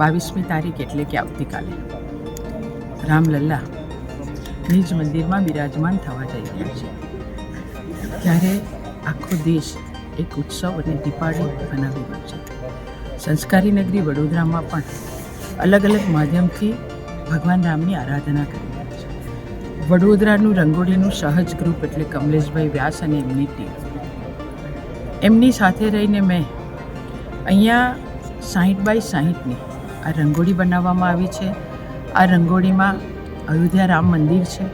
22મી તારીખ એટલે કે આવતીકાલે રામલલ્લા નિજ મંદિરમાં બિરાજમાન થવા જઈ રહ્યા છે, ત્યારે આખો દેશ એક ઉત્સવ અને દીપાવલી મનાવી રહ્યો છે. સંસ્કારી નગરી વડોદરામાં પણ અલગ અલગ માધ્યમથી ભગવાન રામની આરાધના કરી રહ્યા છે. વડોદરાનું રંગોળીનું સહજ ગ્રુપ એટલે કમલેશભાઈ વ્યાસ અને એમની ટીમ, એમની સાથે રહીને મેં અહીંયા 60x60ની આ રંગોળી બનાવવામાં આવી છે. આ રંગોળીમાં અયોધ્યા રામ મંદિર છે,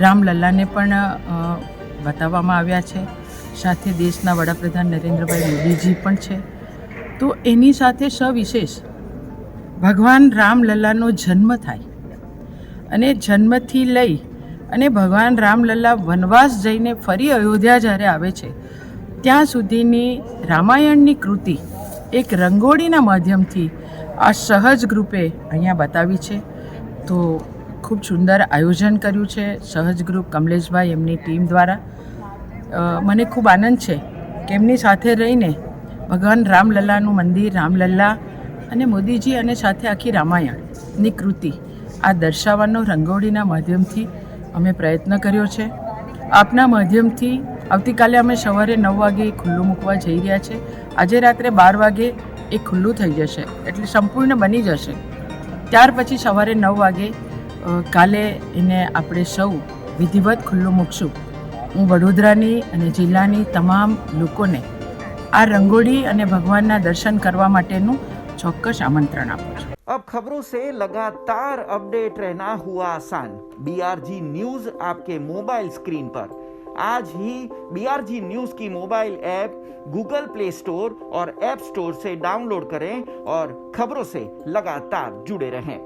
રામલલ્લાને પણ બતાવવામાં આવ્યા છે, સાથે દેશના વડાપ્રધાન નરેન્દ્રભાઈ મોદીજી પણ છે. તો એની સાથે સવિશેષ ભગવાન રામલલ્લાનો જન્મ થાય અને જન્મથી લઈ અને ભગવાન રામલલ્લા વનવાસ જઈને ફરી અયોધ્યા જ્યારે આવે છે ત્યાં સુધીની રામાયણની કૃતિ એક રંગોળીના માધ્યમથી આ સહજ ગ્રુપે અહીંયા બતાવી છે. તો ખૂબ સુંદર આયોજન કર્યું છે સહજ ગ્રુપ કમલેશભાઈ એમની ટીમ દ્વારા. મને ખૂબ આનંદ છે કે એમની સાથે રહીને ભગવાન રામલલ્લાનું મંદિર, રામલલ્લા અને મોદીજી અને સાથે આખી રામાયણની કૃતિ આ દર્શાવવાનો રંગોળીના માધ્યમથી અમે પ્રયત્ન કર્યો છે. આપના માધ્યમથી આવતીકાલે અમે સવારે 9 વાગે ખુલ્લું મૂકવા જઈ રહ્યા છે. આજે રાત્રે 12 વાગે એ ખુલ્લું થઈ જશે એટલે સંપૂર્ણ બની જશે. ત્યાર પછી સવારે 9 વાગે કાલે એને આપણે સૌ વિધિવત ખુલ્લું મૂકશું. હું વડોદરાની અને જિલ્લાની તમામ લોકોને આ રંગોળી અને ભગવાનના દર્શન કરવા માટેનું ચોક્કસ આમંત્રણ આપું છું. अब खबरों से लगातार अपडेट रहना हुआ आसान. BRG न्यूज आपके मोबाइल स्क्रीन पर आज ही BRG न्यूज की mobile app Google play store और ऐप स्टोर से डाउनलोड करें और खबरों से लगातार जुड़े रहें.